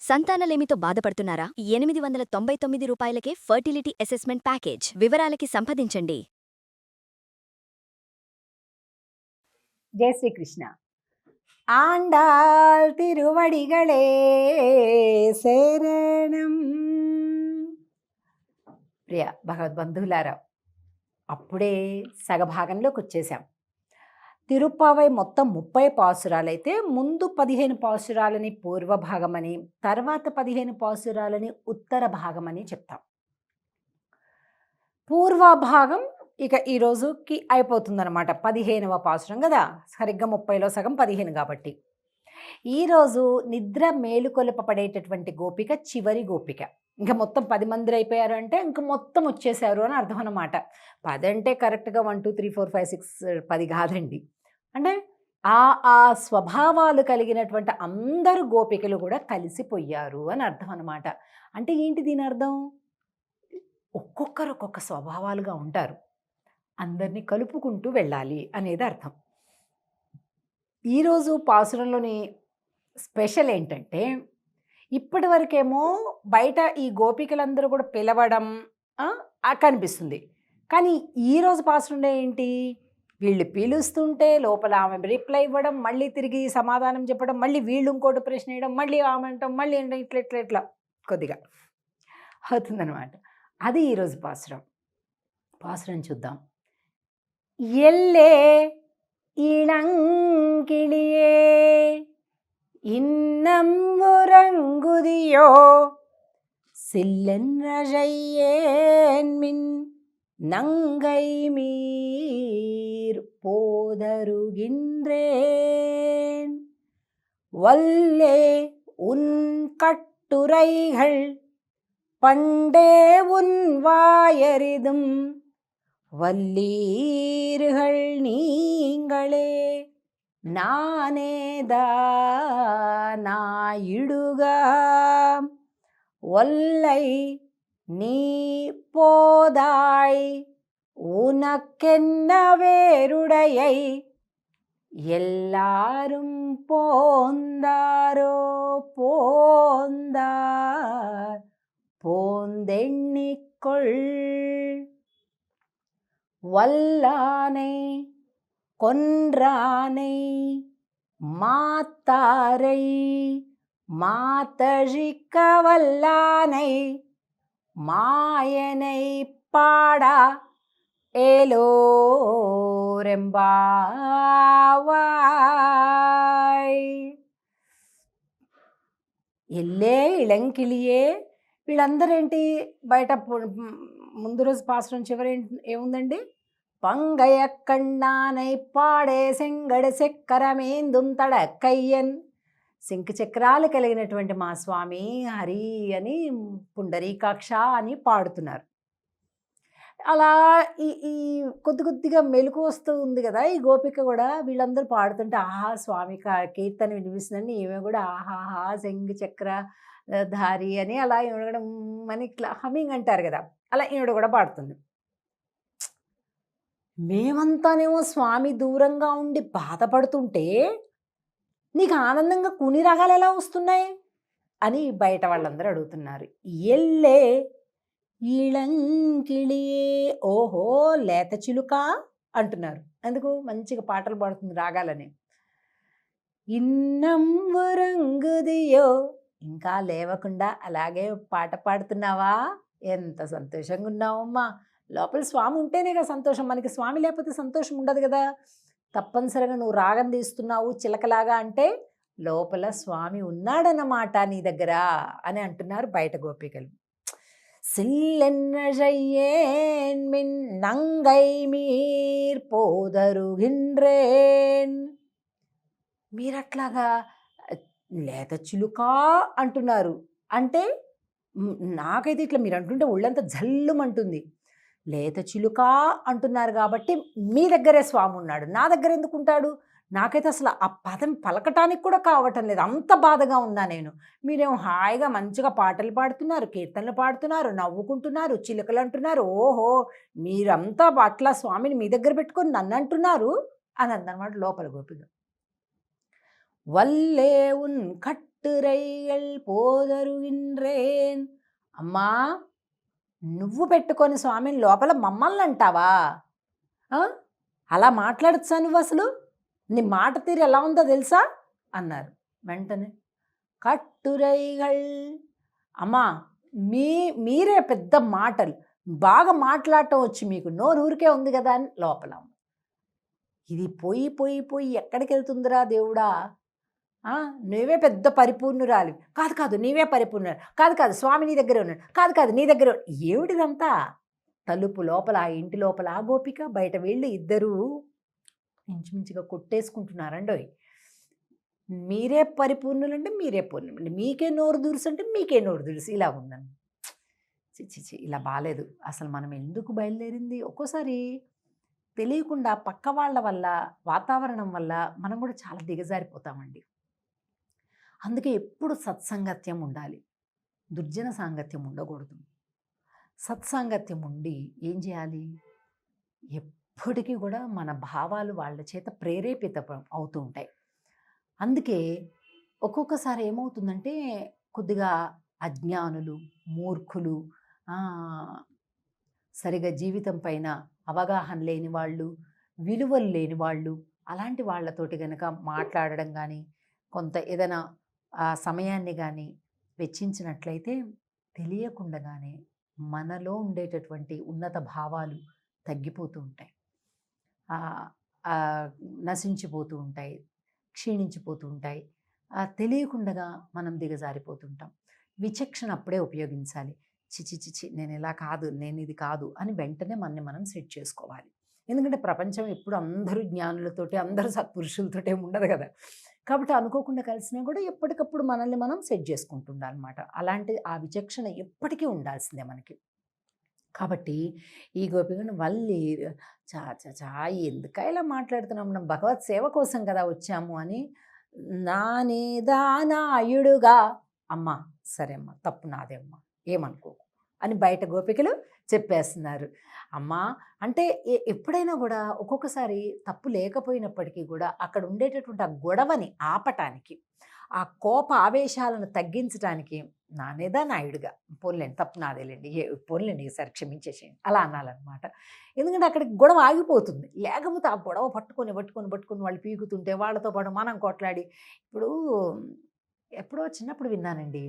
సంతానలేమితో బాధపడుతున్నారా? 899 రూపాయలకే fertility assessment package. వివరాలకి సంప్రదించండి. జై శ్రీకృష్ణ. ఆండాల్ తిరువడిగళే శరణం. ప్రియ భగవద్బంధువులారా, అప్పుడే సగభాగంలోకి వచ్చేసాం. తిరుప్పావై మొత్తం 30 పాసురాలైతే ముందు 15 పాసురాలని పూర్వ భాగమని, తర్వాత 15 పాసురాలని ఉత్తర భాగమని చెప్తాం. పూర్వ భాగం ఇక ఈ రోజుకి అయిపోతుందన్నమాట. 15వ పాసురం కదా, సరిగ్గా 30లో సగం 15 కాబట్టి. ఈరోజు నిద్ర మేలుకొలుపబడేటటువంటి గోపిక చివరి గోపిక. ఇంకా మొత్తం 10 మంది అయిపోయారు అంటే ఇంక మొత్తం వచ్చేసారు అని అర్థం అన్నమాట. 10 అంటే కరెక్ట్గా 1 2 3 4 5 6 10 కాదండి. అంటే ఆ స్వభావాలు కలిగినటువంటి అందరు గోపికలు కూడా కలిసిపోయారు అని అర్థం అన్నమాట. అంటే ఏంటి దీని అర్థం? ఒక్కొక్కరు ఒక్కొక్క స్వభావాలుగా ఉంటారు, అందరినీ కలుపుకుంటూ వెళ్ళాలి అనేది అర్థం. ఈరోజు పాసురంలోని స్పెషల్ ఏంటంటే, ఇప్పటి వరకేమో బయట ఈ గోపికలందరూ కూడా పిలవడం కనిపిస్తుంది. కానీ ఈరోజు పాసురంలో ఏంటి, వీళ్ళు పిలుస్తుంటే లోపల ఆమె రిప్లై ఇవ్వడం, మళ్ళీ తిరిగి సమాధానం చెప్పడం, మళ్ళీ వీళ్ళు ఇంకోటి ప్రశ్న వేయడం, మళ్ళీ ఆమె అంటాం, మళ్ళీ ఇట్లా కొద్దిగా అవుతుందన్నమాట. అది ఈరోజు పాసురం చూద్దాం. ఎల్లే ఇళంకిళియే இன்னம் உறங்குதியோ சில்லென்றழையேன் மின் நங்கை மீர் போதருகின்றேன் வல்லே உன் கட்டுரைகள் பண்டே உன் வாயறிதும் வல்லீர்கள் நீங்களே நானேதானாயிடுகா ஒல்லை நீ போதாய் உனக்கென்ன வேருடையை எல்லாரும் போந்தாரோ போந்தார் போந்தெண்ணிக்கொள் வல்லானை கொன்றானை மாத்தாரை மாத்தழிக்க வல்லானை மாயனை பாடா ఏలోరెంబావాయ్. ఎల్లే ఇళంకిళియే. వీళ్ళందరేంటి బయట ముందు రోజు పాసురం చివరి ఏముందండి, பங்கைய கண்ணானை பாడే செంగడ చక్రమేందుం తడకయ్యన్. శంఖ చక్రాలు కలిగినటువంటి మా స్వామి హరి అని పుండరీకాక్ష అని పాడుతున్నారు. అలా ఈ కొద్దిగా మెలకు వస్తూ ఉంది కదా ఈ గోపిక కూడా. వీళ్ళందరూ పాడుతుంటే ఆహా స్వామి కీర్తన వినిపిస్తుందని ఈమె కూడా ఆహాహా శంఖ చక్ర ధారి అని అలా ఇవ్వడం అని ఇట్లా హమింగ్ అంటారు కదా, అలా ఈవిడ కూడా పాడుతుంది. మేమంతానేమో స్వామి దూరంగా ఉండి బాధపడుతుంటే నీకు ఆనందంగా కుని రాగాలు ఎలా వస్తున్నాయి అని బయట వాళ్ళందరూ అడుగుతున్నారు. ఎల్లే ఇళంకిళియే, ఓహో లేత చిలుక అంటున్నారు. అందుకు మంచిగా పాటలు పాడుతుంది రాగాలని. ఇన్నం వరంగుదియో, ఇంకా లేవకుండా అలాగే పాట పాడుతున్నావా, ఎంత సంతోషంగా ఉన్నావమ్మా. లోపల స్వామి ఉంటేనే కదా సంతోషం, మనకి స్వామి లేకపోతే సంతోషం ఉండదు కదా. తప్పనిసరిగా నువ్వు రాగం తీస్తున్నావు చిలకలాగా అంటే లోపల స్వామి ఉన్నాడన్నమాట నీ దగ్గర అని అంటున్నారు బయట గోపికలు. సిల్లెన్నజయ్యేన్ మిన్ నంగై మీర్ పోదరుగిన్రేన్. మీరట్లాగా లేత చిలుక అంటున్నారు అంటే నాకైతే ఇట్లా మీరు అంటుంటే ఒళ్ళంతా జల్లుమంటుంది. లేత చిలుక అంటున్నారు కాబట్టి మీ దగ్గరే స్వామి ఉన్నాడు, నా దగ్గర ఎందుకు ఉంటాడు? నాకైతే అసలు ఆ పదం పలకటానికి కూడా కావటం లేదు, అంత బాధగా ఉన్నా నేను. మీరేమో హాయిగా మంచిగా పాటలు పాడుతున్నారు, కీర్తనలు పాడుతున్నారు, నవ్వుకుంటున్నారు, చిలుకలు అంటున్నారు. ఓహో మీరంతా అట్లా స్వామిని మీ దగ్గర పెట్టుకొని నన్ను అంటున్నారు అని అందనమాట లోపల గోపిక. వల్లే ఉన్ కట్టురైగల్ పోదరుగిన్రేన్. అమ్మా, నువ్వు పెట్టుకొని స్వామిని లోపల మమ్మల్ని అంటావా? ఆ? అలా మాట్లాడచ్చా నువ్వు? అసలు నీ మాట తీరు ఎలా ఉందో తెలుసా అన్నారు. వెంటనే కట్టురైగల్, అమ్మా మీరే పెద్ద మాటలు బాగా మాట్లాడటం వచ్చి మీకు నోరు ఊరికే ఉంది కదా అని లోపల. ఇది పోయి పోయి పోయి ఎక్కడికి వెళ్తుందిరా దేవుడా? నువ్వే పెద్ద పరిపూర్ణురాలి. కాదు కాదు నీవే పరిపూర్ణురాలి. కాదు కాదు స్వామి నీ దగ్గరే ఉన్నాడు. కాదు కాదు నీ దగ్గర ఏమిటిదంతా? తలుపు లోపల ఆ ఇంటి లోపల ఆ గోపిక, బయట వీళ్ళు ఇద్దరూ ఇంచుమించుగా కొట్టేసుకుంటున్నారండోయ్. మీరే పరిపూర్ణులంటే మీరే పూర్ణులండి, మీకే నోరు దురుసు అంటే మీకే నోరు దురుసు, ఇలా ఉందండి. చిచ్చి ఇలా బాలేదు. అసలు మనం ఎందుకు బయలుదేరింది? ఒక్కోసారి తెలియకుండా పక్క వాళ్ళ వల్ల, వాతావరణం వల్ల మనం కూడా చాలా దిగజారిపోతామండి. అందుకే ఎప్పుడు సత్సంగత్యం ఉండాలి, దుర్జన సాంగత్యం ఉండకూడదు. సత్సాంగత్యం ఉండి ఏం చేయాలి? ఎప్పటికీ కూడా మన భావాలు వాళ్ళ చేత ప్రేరేపిత అవుతూ ఉంటాయి. అందుకే ఒక్కొక్కసారి ఏమవుతుందంటే కొద్దిగా అజ్ఞానులు, మూర్ఖులు, సరిగా జీవితం పైన అవగాహన లేని వాళ్ళు, విలువలు లేని వాళ్ళు, అలాంటి వాళ్ళతోటి కనుక మాట్లాడడం కానీ, కొంత ఏదైనా సమయాన్ని కానీ వెచ్చించినట్లయితే తెలియకుండానే మనలో ఉండేటటువంటి ఉన్నత భావాలు తగ్గిపోతూ ఉంటాయి, నశించిపోతూ ఉంటాయి, క్షీణించిపోతూ ఉంటాయి. తెలియకుండా మనం దిగజారిపోతుంటాం. విచక్షణ అప్పుడే ఉపయోగించాలి. చిచి నేను ఇలా కాదు, నేను ఇది కాదు అని వెంటనే మనం సెట్ చేసుకోవాలి. ఎందుకంటే ప్రపంచం ఎప్పుడు అందరూ జ్ఞానులతోటి, అందరూ సత్పురుషులతోటే ఉండదు కదా. కాబట్టి అనుకోకుండా కలిసినా కూడా ఎప్పటికప్పుడు మనల్ని మనం సెట్ చేసుకుంటుండాలన్నమాట. అలాంటి ఆ విచక్షణ ఎప్పటికీ ఉండాల్సిందే మనకి. కాబట్టి ఈ గోపికను వల్లి చా ఎందుక ఇలా మాట్లాడుతున్నాం, మనం భగవత్ సేవ కోసం కదా వచ్చాము అని నాయుడుగా, అమ్మ సరే అమ్మ తప్పు నాదే అమ్మ ఏమనుకోకు అని బయట గోపికలు చెప్పేస్తున్నారు. అమ్మా అంటే ఎప్పుడైనా కూడా ఒక్కొక్కసారి తప్పు లేకపోయినప్పటికీ కూడా అక్కడ ఉండేటటువంటి ఆ గొడవని ఆపటానికి, ఆ కోప ఆవేశాలను తగ్గించడానికి నానేదా నాయుడుగా, పోన్లేండి తప్పు నాదేలేండి, పోన్లేండి ఈసారి క్షమించేసేయండి అలా అనాలన్నమాట. ఎందుకంటే అక్కడికి గొడవ ఆగిపోతుంది. లేకపోతే ఆ గొడవ పట్టుకొని వాళ్ళు పీకుతుంటే వాళ్ళతో పాటు మనం కొట్లాడి. ఇప్పుడు ఎప్పుడో చిన్నప్పుడు విన్నానండి,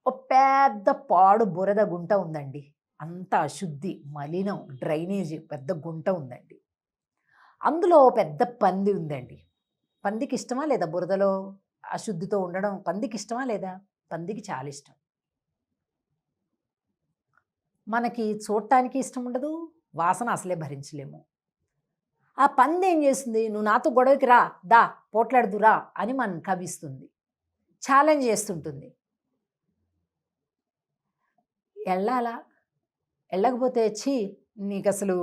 ఓ పెద్ద పాడు బురద గుంట ఉందండి, అంత అశుద్ధి, మలినం, డ్రైనేజీ పెద్ద గుంట ఉందండి. అందులో పెద్ద పంది ఉందండి. పందికి ఇష్టమా లేదా బురదలో అశుద్ధితో ఉండడం? పందికి ఇష్టమా లేదా? పందికి చాలా ఇష్టం. మనకి చూడటానికి ఇష్టం ఉండదు, వాసన అసలే భరించలేము. ఆ పంది ఏం చేస్తుంది? నువ్వు నాతో గొడవకి రా, దా పోట్లాడుదురా అని మనం కవిస్తుంది, ఛాలెంజ్ చేస్తుంటుంది. వెళ్ళాలా? వెళ్ళకపోతే నీకు అసలు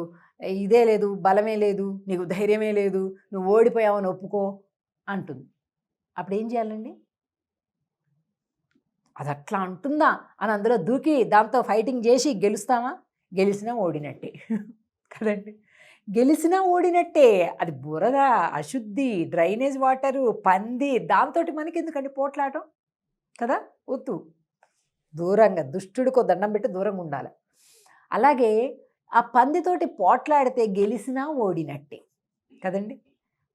ఇదే లేదు, బలమే లేదు, నీకు ధైర్యమే లేదు, నువ్వు ఓడిపోయావని ఒప్పుకో అంటుంది. అప్పుడు ఏం చేయాలండి? అది అట్లా అంటుందా అని అందులో దూకి దాంతో ఫైటింగ్ చేసి గెలుస్తామా? గెలిచినా ఓడినట్టే కదండి. గెలిచినా ఓడినట్టే. అది బురద, అశుద్ధి, డ్రైనేజ్ వాటరు, పంది, దాంతో మనకి ఎందుకండి పోట్లాటం కదా. వద్దు, దూరంగా, దుష్టుడికో దండం పెట్టి దూరంగా ఉండాలి. అలాగే ఆ పందితోటి పోట్లాడితే గెలిచినా ఓడినట్టే కదండి.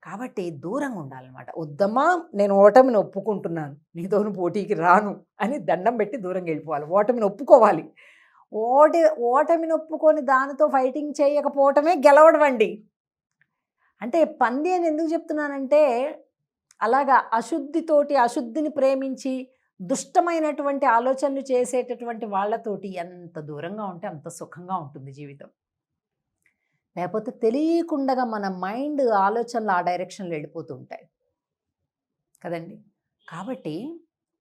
కాబట్టి దూరంగా ఉండాలన్నమాట. వద్దమ్మా నేను ఓటమిని ఒప్పుకుంటున్నాను, నీతో పోటీకి రాను అని దండం పెట్టి దూరంగా వెళ్ళిపోవాలి. ఓటమిని ఒప్పుకోవాలి. ఓటమిని ఒప్పుకొని దానితో ఫైటింగ్ చేయకపోవటమే గెలవడం అండి. అంటే పంది అని ఎందుకు చెప్తున్నానంటే, అలాగా అశుద్ధిని ప్రేమించి దుష్టమైనటువంటి ఆలోచనలు చేసేటటువంటి వాళ్ళతోటి ఎంత దూరంగా ఉంటే అంత సుఖంగా ఉంటుంది జీవితం. లేకపోతే తెలియకుండా మన మైండ్ ఆలోచనలు ఆ డైరెక్షన్లో వెళ్ళిపోతూ ఉంటాయి కదండి. కాబట్టి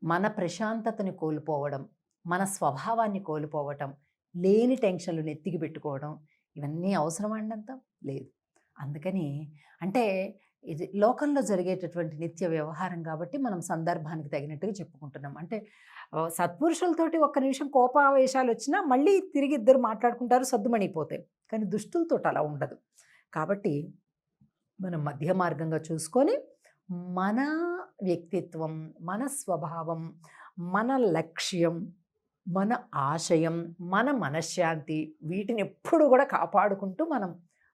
మన ప్రశాంతతని కోల్పోవడం, మన స్వభావాన్ని కోల్పోవటం, లేని టెన్షన్లు నెత్తికి పెట్టుకోవడం, ఇవన్నీ అవసరమండి అంత లేదు. అందుకని అంటే ఇది లోకంలో జరిగేటటువంటి నిత్య వ్యవహారం కాబట్టి మనం సందర్భానికి తగినట్టుగా చెప్పుకుంటున్నాం. అంటే సత్పురుషులతోటి ఒక్క నిమిషం కోపావేశాలు వచ్చినా మళ్ళీ తిరిగి ఇద్దరు మాట్లాడుకుంటారు, సద్దుమణిపోతాయి. కానీ దుష్టులతో అలా ఉండదు. కాబట్టి మనం మధ్య మార్గంగా చూసుకొని మన వ్యక్తిత్వం, మన స్వభావం, మన లక్ష్యం, మన ఆశయం, మన మనశ్శాంతి వీటిని ఎప్పుడు కూడా కాపాడుకుంటూ మనం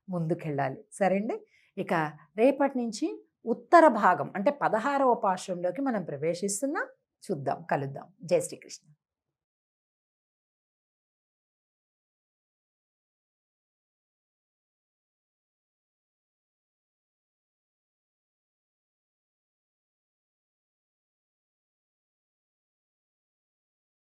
ముందుకెళ్ళాలి. సరే అండి. ఇక రేపటి నుంచి ఉత్తర భాగం అంటే 16వ పాశురంలోకి మనం ప్రవేశిస్తున్నాం. చూద్దాం, కలుద్దాం. జై శ్రీకృష్ణ.